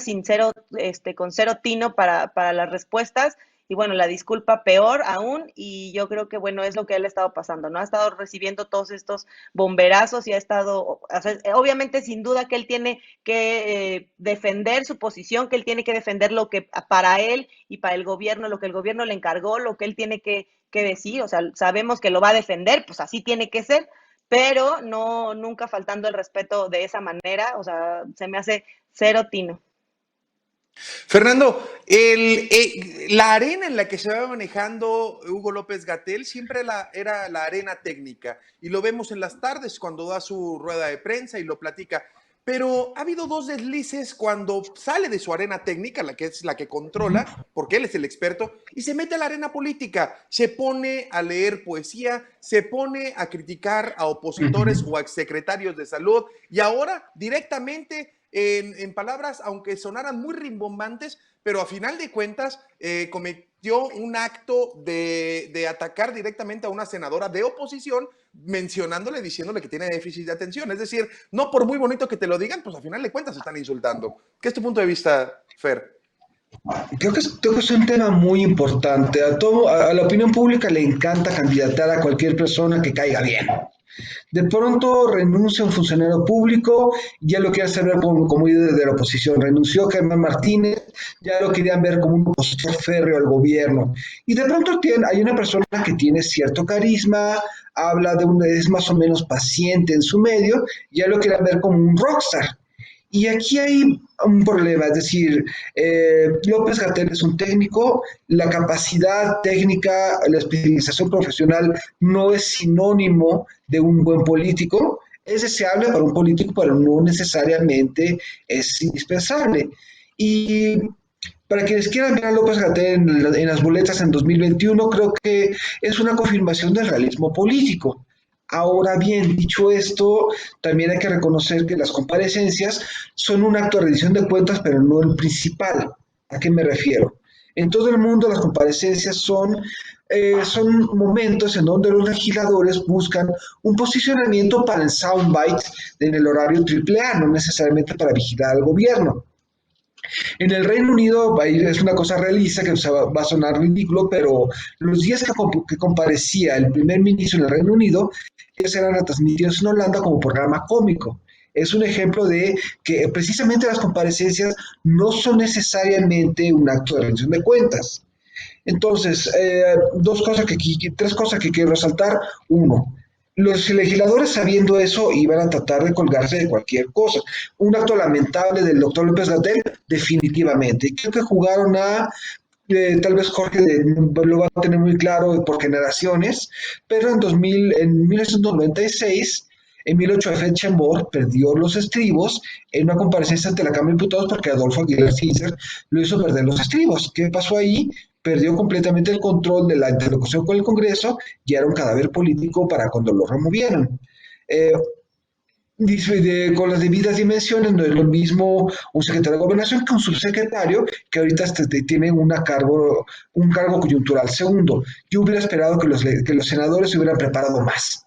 con cero tino para las respuestas, y bueno, la disculpa peor aún, y yo creo que bueno, es lo que él ha estado pasando, ¿no? Ha estado recibiendo todos estos bomberazos y ha estado, o sea, obviamente sin duda que él tiene que defender su posición, que él tiene que defender lo que para él y para el gobierno, lo que el gobierno le encargó, lo que él tiene que decir, o sea, sabemos que lo va a defender, pues así tiene que ser, pero no nunca faltando el respeto de esa manera, o sea, se me hace cero tino. Fernando, la arena en la que se va manejando Hugo López-Gatell siempre era la arena técnica y lo vemos en las tardes cuando da su rueda de prensa y lo platica. Pero ha habido dos deslices cuando sale de su arena técnica, la que es la que controla, porque él es el experto, y se mete a la arena política. Se pone a leer poesía, se pone a criticar a opositores o a exsecretarios de salud y ahora directamente en palabras, aunque sonaran muy rimbombantes, pero a final de cuentas cometió un acto de atacar directamente a una senadora de oposición, mencionándole, diciéndole que tiene déficit de atención. Es decir, no por muy bonito que te lo digan, pues a final de cuentas están insultando. ¿Qué es tu punto de vista, Fer? Creo que es un tema muy importante. A la opinión pública le encanta candidatar a cualquier persona que caiga bien. De pronto renuncia un funcionario público, ya lo quieren ver como líder de la oposición. Renunció Germán Martínez, ya lo querían ver como un opositor férreo al gobierno. Y de pronto hay una persona que tiene cierto carisma, es más o menos paciente en su medio, ya lo querían ver como un rockstar. Y aquí hay un problema, es decir, López-Gatell es un técnico, la capacidad técnica, la especialización profesional no es sinónimo de un buen político, es deseable para un político, pero no necesariamente es indispensable. Y para quienes quieran ver a López-Gatell en las boletas en 2021, creo que es una confirmación del realismo político. Ahora bien, dicho esto, también hay que reconocer que las comparecencias son un acto de rendición de cuentas, pero no el principal. ¿A qué me refiero? En todo el mundo las comparecencias son momentos en donde los legisladores buscan un posicionamiento para el soundbite en el horario triple A, no necesariamente para vigilar al gobierno. En el Reino Unido es una cosa realista que va a sonar ridículo, pero los días que comparecía el primer ministro en el Reino Unido, ellos eran retransmitidos en Holanda como programa cómico. Es un ejemplo de que precisamente las comparecencias no son necesariamente un acto de rendición de cuentas. Entonces, tres cosas que quiero resaltar. Uno, los legisladores sabiendo eso iban a tratar de colgarse de cualquier cosa. Un acto lamentable del doctor López-Gatell, definitivamente. Creo que jugaron tal vez Jorge lo va a tener muy claro por generaciones, pero en 1996 Emilio Choefet Chambord perdió los estribos en una comparecencia ante la Cámara de Diputados porque Adolfo Aguilar Cincer lo hizo perder los estribos. ¿Qué pasó ahí? Perdió completamente el control de la interlocución con el Congreso y era un cadáver político para cuando lo removieron. Eh, con las debidas dimensiones, no es lo mismo un secretario de gobernación que un subsecretario que ahorita tiene un cargo coyuntural. Segundo, yo hubiera esperado que los senadores se hubieran preparado más.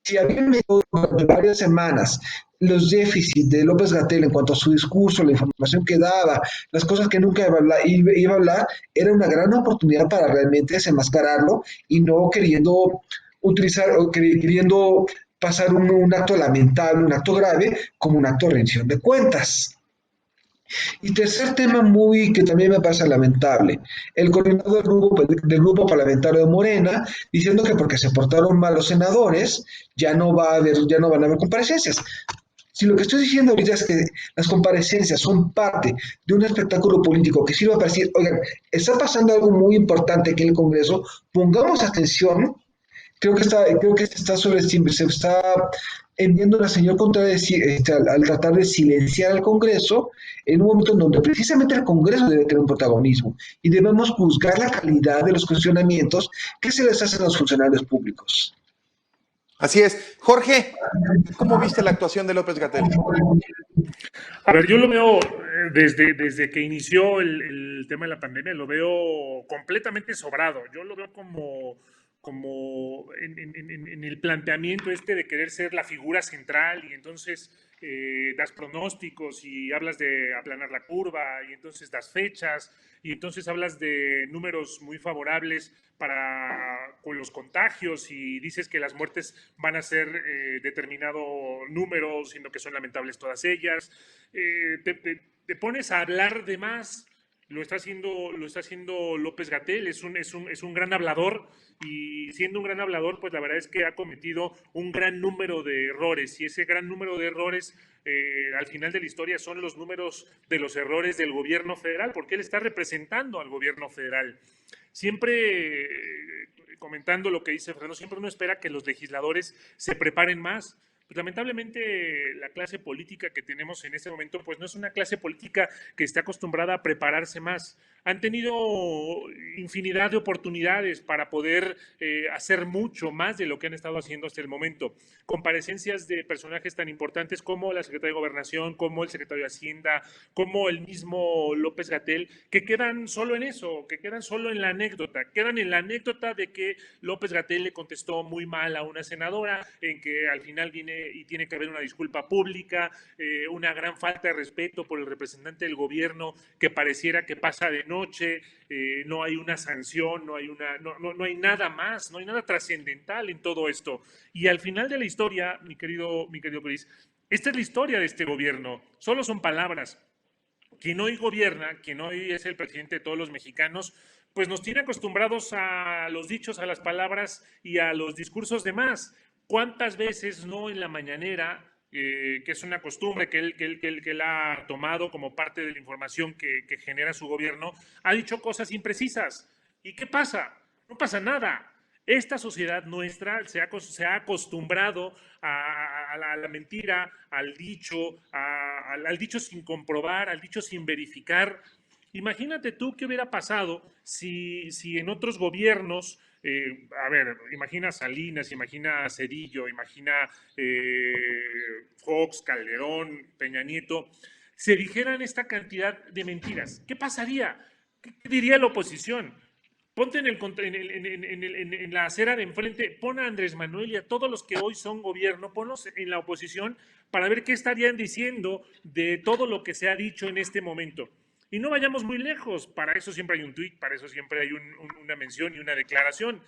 Si habían medido durante varias semanas los déficits de López-Gatell en cuanto a su discurso, la información que daba, las cosas que nunca iba a hablar, era una gran oportunidad para realmente desenmascararlo y no queriendo utilizar o queriendo pasar un acto lamentable, un acto grave, como un acto de rendición de cuentas. Y tercer tema que también me pasa lamentable, el coordinador del grupo parlamentario de Morena diciendo que porque se portaron mal los senadores ya no van a haber comparecencias. Si lo que estoy diciendo ahorita es que las comparecencias son parte de un espectáculo político que sirve para decir, oigan, está pasando algo muy importante aquí en el Congreso, pongamos atención. Creo que se está enviando la señal contraria al tratar de silenciar al Congreso en un momento en donde precisamente el Congreso debe tener un protagonismo y debemos juzgar la calidad de los cuestionamientos que se les hacen a los funcionarios públicos. Así es. Jorge, ¿cómo viste la actuación de López-Gatell? A ver, yo lo veo desde que inició el tema de la pandemia, lo veo completamente sobrado. Yo lo veo como en el planteamiento de querer ser la figura central y entonces das pronósticos y hablas de aplanar la curva y entonces das fechas y entonces hablas de números muy favorables con los contagios y dices que las muertes van a ser determinado número, siendo que son lamentables todas ellas. Te pones a hablar de más lo está haciendo López-Gatell, es un gran hablador, y siendo un gran hablador, pues la verdad es que ha cometido un gran número de errores, y ese gran número de errores al final de la historia son los números de los errores del gobierno federal, porque él está representando al gobierno federal. Siempre, comentando lo que dice Fernando, siempre uno espera que los legisladores se preparen más. Pues lamentablemente la clase política que tenemos en este momento pues no es una clase política que esté acostumbrada a prepararse más. Han tenido infinidad de oportunidades para poder hacer mucho más de lo que han estado haciendo hasta el momento. Comparecencias de personajes tan importantes como la secretaria de Gobernación, como el secretario de Hacienda, como el mismo López-Gatell, que quedan solo en eso, que quedan solo en la anécdota. Quedan en la anécdota de que López-Gatell le contestó muy mal a una senadora, en que al final viene y tiene que haber una disculpa pública, una gran falta de respeto por el representante del gobierno, que pareciera que pasa de noche, no hay una sanción, no hay nada más, no hay nada trascendental en todo esto. Y al final de la historia, mi querido Chris, esta es la historia de este gobierno, solo son palabras. Quien hoy gobierna, quien hoy es el presidente de todos los mexicanos, pues nos tiene acostumbrados a los dichos, a las palabras y a los discursos de más. ¿Cuántas veces no en la mañanera, que es una costumbre que él ha tomado como parte de la información que genera su gobierno, ha dicho cosas imprecisas? ¿Y qué pasa? No pasa nada. Esta sociedad nuestra se ha acostumbrado a la mentira, al dicho sin comprobar, al dicho sin verificar. Imagínate tú qué hubiera pasado si en otros gobiernos, imagina Salinas, imagina Cedillo, imagina Fox, Calderón, Peña Nieto, se dijeran esta cantidad de mentiras. ¿Qué pasaría? ¿Qué diría la oposición? Ponte en la acera de enfrente, pon a Andrés Manuel y a todos los que hoy son gobierno, ponlos en la oposición para ver qué estarían diciendo de todo lo que se ha dicho en este momento. Y no vayamos muy lejos, para eso siempre hay un tuit, para eso siempre hay una mención y una declaración.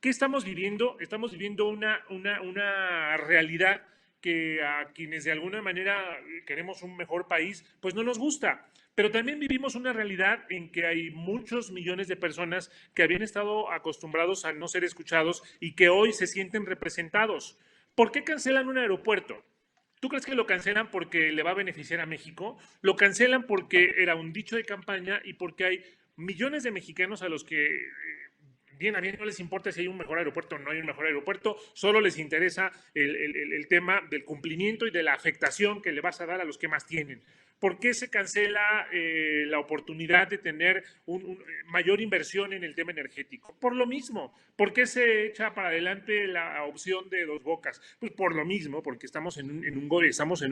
¿Qué estamos viviendo? Estamos viviendo una realidad que a quienes de alguna manera queremos un mejor país, pues no nos gusta. Pero también vivimos una realidad en que hay muchos millones de personas que habían estado acostumbrados a no ser escuchados y que hoy se sienten representados. ¿Por qué cancelan un aeropuerto? ¿Tú crees que lo cancelan porque le va a beneficiar a México? Lo cancelan porque era un dicho de campaña y porque hay millones de mexicanos a los que bien a bien no les importa si hay un mejor aeropuerto o no hay un mejor aeropuerto, solo les interesa el tema del cumplimiento y de la afectación que le vas a dar a los que más tienen. ¿Por qué se cancela la oportunidad de tener mayor inversión en el tema energético? Por lo mismo. ¿Por qué se echa para adelante la opción de Dos Bocas? Pues por lo mismo, porque estamos en un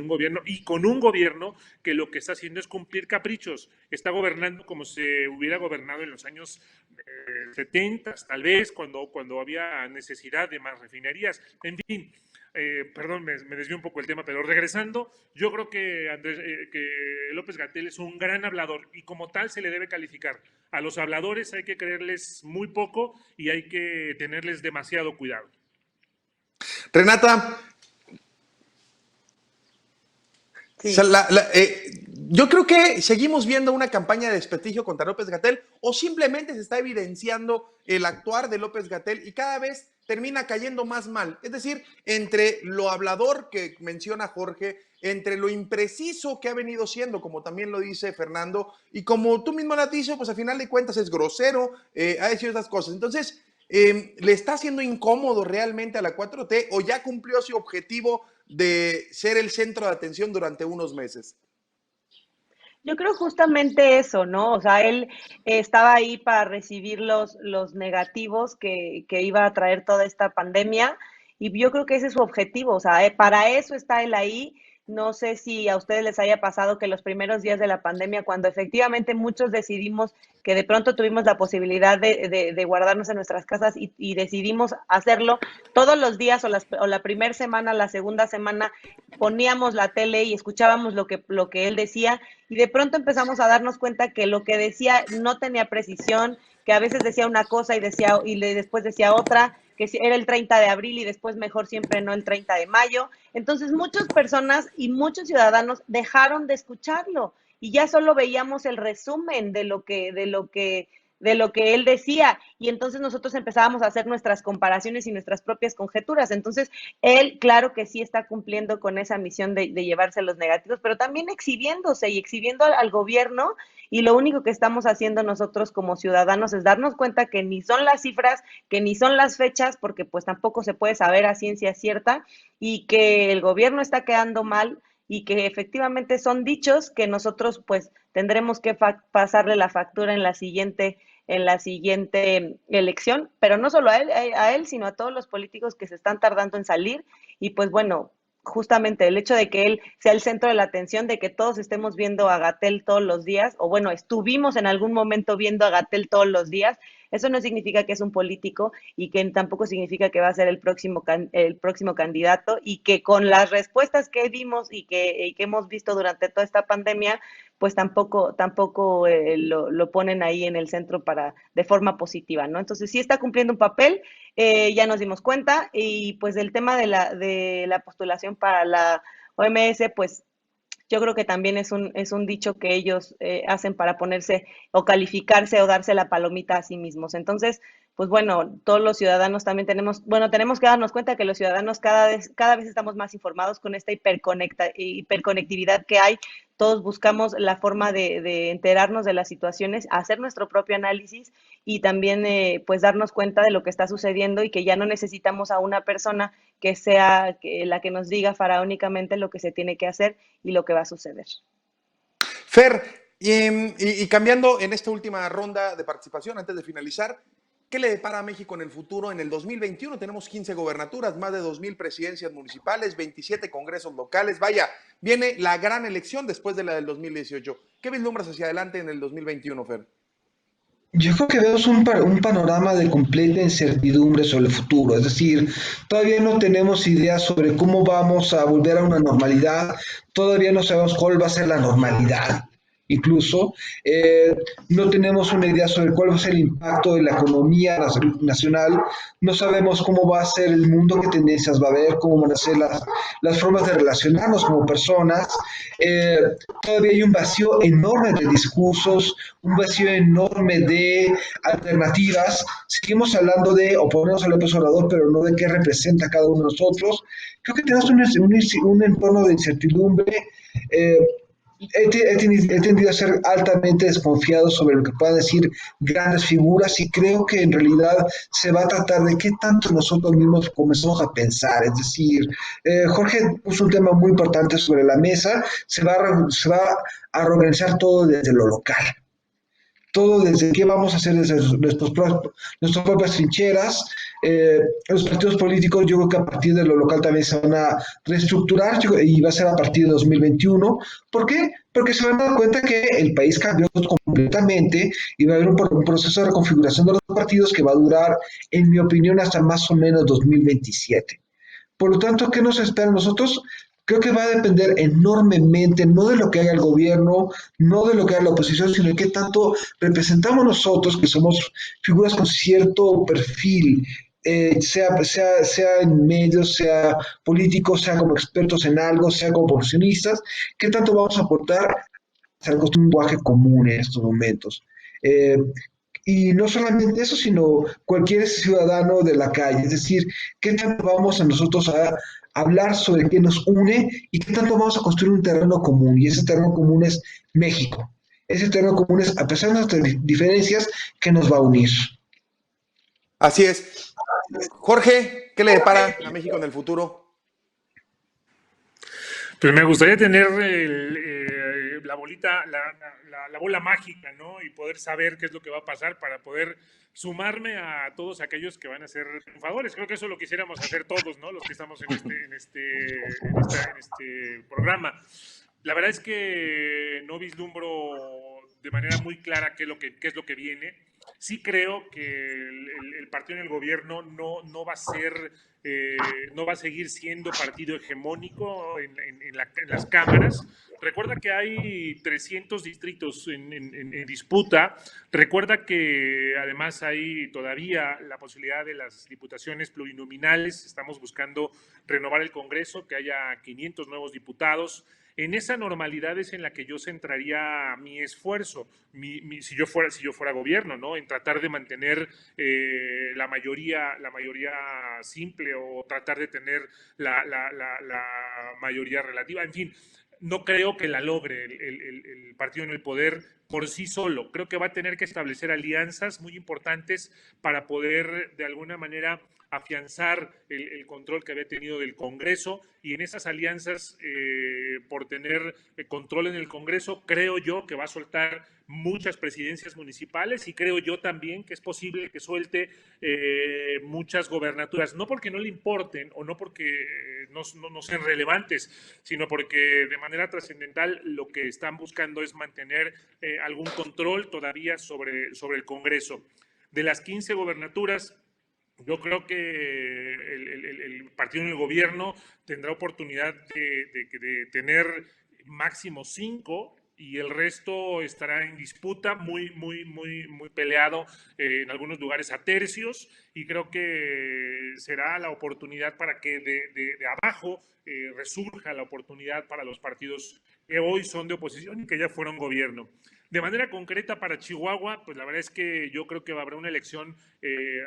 gobierno y con un gobierno que lo que está haciendo es cumplir caprichos. Está gobernando como se hubiera gobernado en los años 70, tal vez, cuando había necesidad de más refinerías. En fin. Perdón, me desvió un poco el tema, pero regresando, yo creo que López-Gatell es un gran hablador y como tal se le debe calificar. A los habladores hay que creerles muy poco y hay que tenerles demasiado cuidado. Renata, Sí. yo creo que seguimos viendo una campaña de desprestigio contra López-Gatell o simplemente se está evidenciando el actuar de López-Gatell y cada vez termina cayendo más mal. Es decir, entre lo hablador que menciona Jorge, entre lo impreciso que ha venido siendo, como también lo dice Fernando, y como tú mismo lo has dicho, pues al final de cuentas es grosero, ha dicho estas cosas. Entonces, ¿le está haciendo incómodo realmente a la 4T o ya cumplió su objetivo de ser el centro de atención durante unos meses? Yo creo justamente eso, ¿no? O sea, él estaba ahí para recibir los negativos que iba a traer toda esta pandemia y yo creo que ese es su objetivo, o sea, para eso está él ahí. No sé si a ustedes les haya pasado que los primeros días de la pandemia, cuando efectivamente muchos decidimos que de pronto tuvimos la posibilidad de guardarnos en nuestras casas y decidimos hacerlo todos los días o la primera semana, la segunda semana, poníamos la tele y escuchábamos lo que él decía y de pronto empezamos a darnos cuenta que lo que decía no tenía precisión, que a veces decía una cosa y después decía otra, que era el 30 de abril y después mejor siempre no el 30 de mayo. Entonces muchas personas y muchos ciudadanos dejaron de escucharlo y ya solo veíamos el resumen de lo que él decía, y entonces nosotros empezábamos a hacer nuestras comparaciones y nuestras propias conjeturas. Entonces, él, claro que sí está cumpliendo con esa misión de llevarse los negativos, pero también exhibiéndose y exhibiendo al gobierno, y lo único que estamos haciendo nosotros como ciudadanos es darnos cuenta que ni son las cifras, que ni son las fechas, porque pues tampoco se puede saber a ciencia cierta, y que el gobierno está quedando mal, y que efectivamente son dichos que nosotros pues tendremos que pasarle la factura en la siguiente elección, pero no solo a él, sino a todos los políticos que se están tardando en salir. Y pues bueno, justamente el hecho de que él sea el centro de la atención, de que todos estemos viendo a Gatell todos los días, o bueno, estuvimos en algún momento viendo a Gatell todos los días, eso no significa que es un político, y que tampoco significa que va a ser el próximo candidato, y que con las respuestas que vimos y que hemos visto durante toda esta pandemia, pues tampoco lo ponen ahí en el centro de forma positiva, ¿no? Entonces sí está cumpliendo un papel, ya nos dimos cuenta, y pues del tema de la postulación para la OMS, pues yo creo que también es un dicho que ellos hacen para ponerse o calificarse o darse la palomita a sí mismos. Entonces, pues bueno, todos los ciudadanos también tenemos que darnos cuenta que los ciudadanos cada vez estamos más informados con esta hiperconectividad que hay. Todos buscamos la forma de enterarnos de las situaciones, hacer nuestro propio análisis, y también pues darnos cuenta de lo que está sucediendo, y que ya no necesitamos a una persona que sea la que nos diga faraónicamente lo que se tiene que hacer y lo que va a suceder. Fer, y cambiando en esta última ronda de participación, antes de finalizar, ¿qué le depara a México en el futuro? En el 2021 tenemos 15 gobernaturas, más de 2,000 presidencias municipales, 27 congresos locales. Vaya, viene la gran elección después de la del 2018. ¿Qué vislumbras hacia adelante en el 2021, Fer? Yo creo que vemos un panorama de completa incertidumbre sobre el futuro, es decir, todavía no tenemos ideas sobre cómo vamos a volver a una normalidad, todavía no sabemos cuál va a ser la normalidad. Incluso no tenemos una idea sobre cuál va a ser el impacto de la economía nacional, no sabemos cómo va a ser el mundo, qué tendencias va a haber, cómo van a ser las formas de relacionarnos como personas. Eh, Todavía hay un vacío enorme de discursos, un vacío enorme de alternativas. Seguimos hablando de oponernos al López Obrador, pero no de qué representa cada uno de nosotros. Creo que tenemos un entorno de incertidumbre. Eh, He tendido a ser altamente desconfiado sobre lo que puedan decir grandes figuras, y creo que en realidad se va a tratar de qué tanto nosotros mismos comenzamos a pensar. Es decir, Jorge puso un tema muy importante sobre la mesa, se va a reorganizar todo desde lo local, todo desde qué vamos a hacer desde nuestras propias trincheras. Los partidos políticos, yo creo que a partir de lo local también se van a reestructurar, y va a ser a partir de 2021. ¿Por qué? Porque se van a dar cuenta que el país cambió completamente, y va a haber un proceso de reconfiguración de los partidos que va a durar, en mi opinión, hasta más o menos 2027. Por lo tanto, ¿qué nos espera a nosotros? Creo que va a depender enormemente, no de lo que haga el gobierno, no de lo que haga la oposición, sino de qué tanto representamos nosotros, que somos figuras con cierto perfil, sea en medios, sea políticos, sea como expertos en algo, sea como profesionistas, qué tanto vamos a aportar a un lenguaje común en estos momentos. Eh, y no solamente eso, sino cualquier ciudadano de la calle. Es decir, qué tanto vamos a nosotros a hablar sobre qué nos une, y qué tanto vamos a construir un terreno común. Y ese terreno común es México. Ese terreno común es, a pesar de nuestras diferencias, que nos va a unir. Así es. Jorge, ¿qué le depara a México en el futuro? Pues me gustaría tener la bolita, la bola mágica, ¿no? Y poder saber qué es lo que va a pasar para poder sumarme a todos aquellos que van a ser triunfadores. Creo que eso lo quisiéramos hacer todos, ¿no? Los que estamos en este programa. La verdad es que no vislumbro de manera muy clara qué es lo que viene. Sí creo que el partido en el gobierno no va a ser, no va a seguir siendo partido hegemónico en las cámaras. Recuerda que hay 300 distritos en disputa. Recuerda que además hay todavía la posibilidad de las diputaciones plurinominales. Estamos buscando renovar el Congreso, que haya 500 nuevos diputados. En esa normalidad es en la que yo centraría mi esfuerzo, si yo fuera gobierno, ¿no? En tratar de mantener la mayoría simple o tratar de tener la mayoría relativa. En fin, no creo que la logre el partido en el poder por sí solo. Creo que va a tener que establecer alianzas muy importantes para poder de alguna manera afianzar el control que había tenido del Congreso, y en esas alianzas, por tener control en el Congreso, creo yo que va a soltar muchas presidencias municipales, y creo yo también que es posible que suelte muchas gobernaturas, no porque no le importen o no porque no sean relevantes, sino porque de manera trascendental lo que están buscando es mantener algún control todavía sobre el Congreso. De las 15 gobernaturas, yo creo que el partido en el gobierno tendrá oportunidad de tener máximo 5, y el resto estará en disputa, muy peleado, en algunos lugares a tercios, y creo que será la oportunidad para que de abajo resurja la oportunidad para los partidos que hoy son de oposición y que ya fueron gobierno. De manera concreta para Chihuahua, pues la verdad es que yo creo que va a haber una elección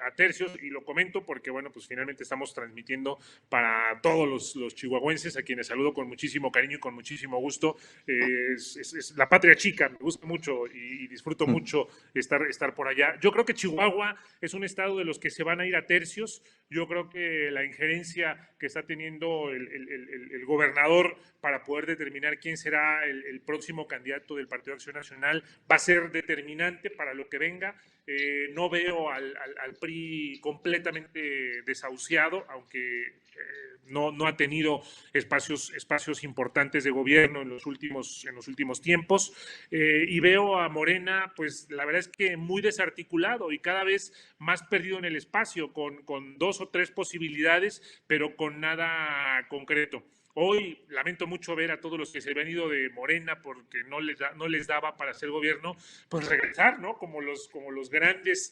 a tercios, y lo comento porque, bueno, pues finalmente estamos transmitiendo para todos los chihuahuenses, a quienes saludo con muchísimo cariño y con muchísimo gusto. Es la patria chica, me gusta mucho y disfruto mucho estar por allá. Yo creo que Chihuahua es un estado de los que se van a ir a tercios. Yo creo que la injerencia que está teniendo el gobernador para poder determinar quién será el próximo candidato del Partido Acción Nacional va a ser determinante para lo que venga. No veo al PRI completamente desahuciado, aunque no ha tenido espacios importantes de gobierno en los últimos tiempos, y veo a Morena, pues la verdad es que muy desarticulado y cada vez más perdido en el espacio, con 2 o 3 posibilidades, pero con nada concreto. Hoy lamento mucho ver a todos los que se habían ido de Morena porque no les daba para hacer gobierno, pues regresar, ¿no? Como los grandes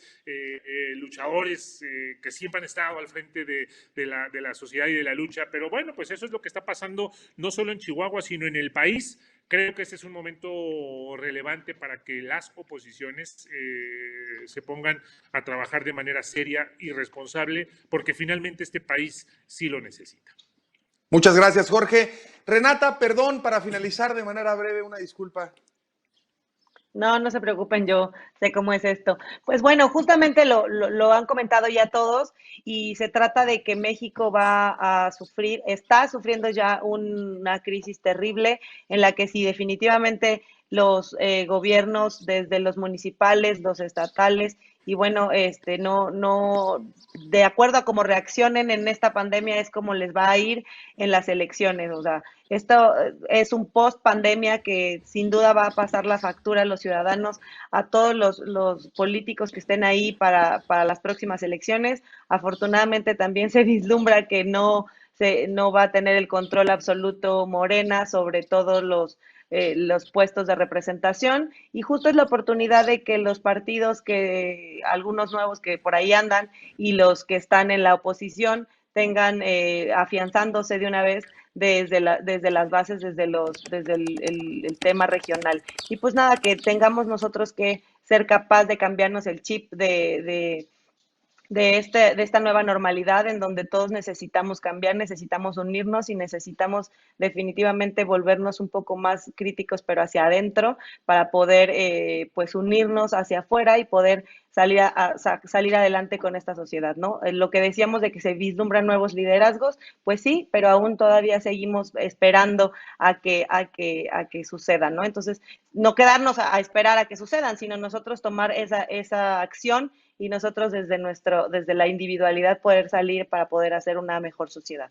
luchadores que siempre han estado al frente de la sociedad y de la lucha. Pero bueno, pues eso es lo que está pasando no solo en Chihuahua, sino en el país. Creo que este es un momento relevante para que las oposiciones se pongan a trabajar de manera seria y responsable, porque finalmente este país sí lo necesita. Muchas gracias, Jorge. Renata, perdón, para finalizar de manera breve, una disculpa. No se preocupen, yo sé cómo es esto. Pues bueno, justamente lo han comentado ya todos, y se trata de que México está sufriendo ya una crisis terrible, en la que si definitivamente los gobiernos, desde los municipales, los estatales, y bueno, de acuerdo a cómo reaccionen en esta pandemia es como les va a ir en las elecciones. O sea, esto es un post pandemia que sin duda va a pasar la factura a los ciudadanos, a todos los políticos que estén ahí para las próximas elecciones. Afortunadamente también se vislumbra que no va a tener el control absoluto Morena sobre todos los puestos de representación, y justo es la oportunidad de que los partidos, que algunos nuevos que por ahí andan, y los que están en la oposición tengan afianzándose de una vez desde las bases, desde el tema regional. Y pues nada, que tengamos nosotros que ser capaz de cambiarnos el chip de esta nueva normalidad, en donde todos necesitamos cambiar, necesitamos unirnos y necesitamos definitivamente volvernos un poco más críticos, pero hacia adentro, para poder pues unirnos hacia afuera y poder salir adelante con esta sociedad, ¿no? Lo que decíamos de que se vislumbran nuevos liderazgos, pues sí, pero aún todavía seguimos esperando a que sucedan, ¿no? Entonces, no quedarnos a esperar a que sucedan, sino nosotros tomar esa acción, y nosotros desde la individualidad poder salir para poder hacer una mejor sociedad.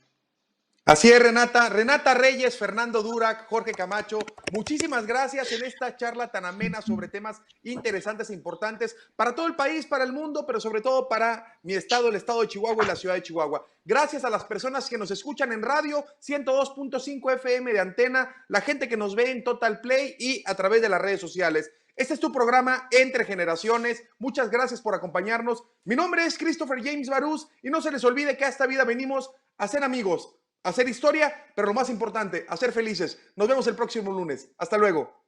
Así es, Renata. Renata Reyes, Fernando Durac, Jorge Camacho, muchísimas gracias en esta charla tan amena sobre temas interesantes e importantes para todo el país, para el mundo, pero sobre todo para mi estado, el estado de Chihuahua y la ciudad de Chihuahua. Gracias a las personas que nos escuchan en radio 102.5 FM de Antena, la gente que nos ve en Total Play y a través de las redes sociales. Este es tu programa Entre Generaciones. Muchas gracias por acompañarnos. Mi nombre es Christopher James Barús, y no se les olvide que a esta vida venimos a ser amigos. hacer historia, pero lo más importante, hacer felices. Nos vemos el próximo lunes. Hasta luego.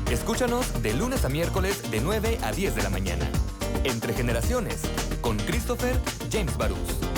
Escúchanos de lunes a miércoles de 9 a 10 de la mañana. Entre Generaciones, con Christopher James Barús.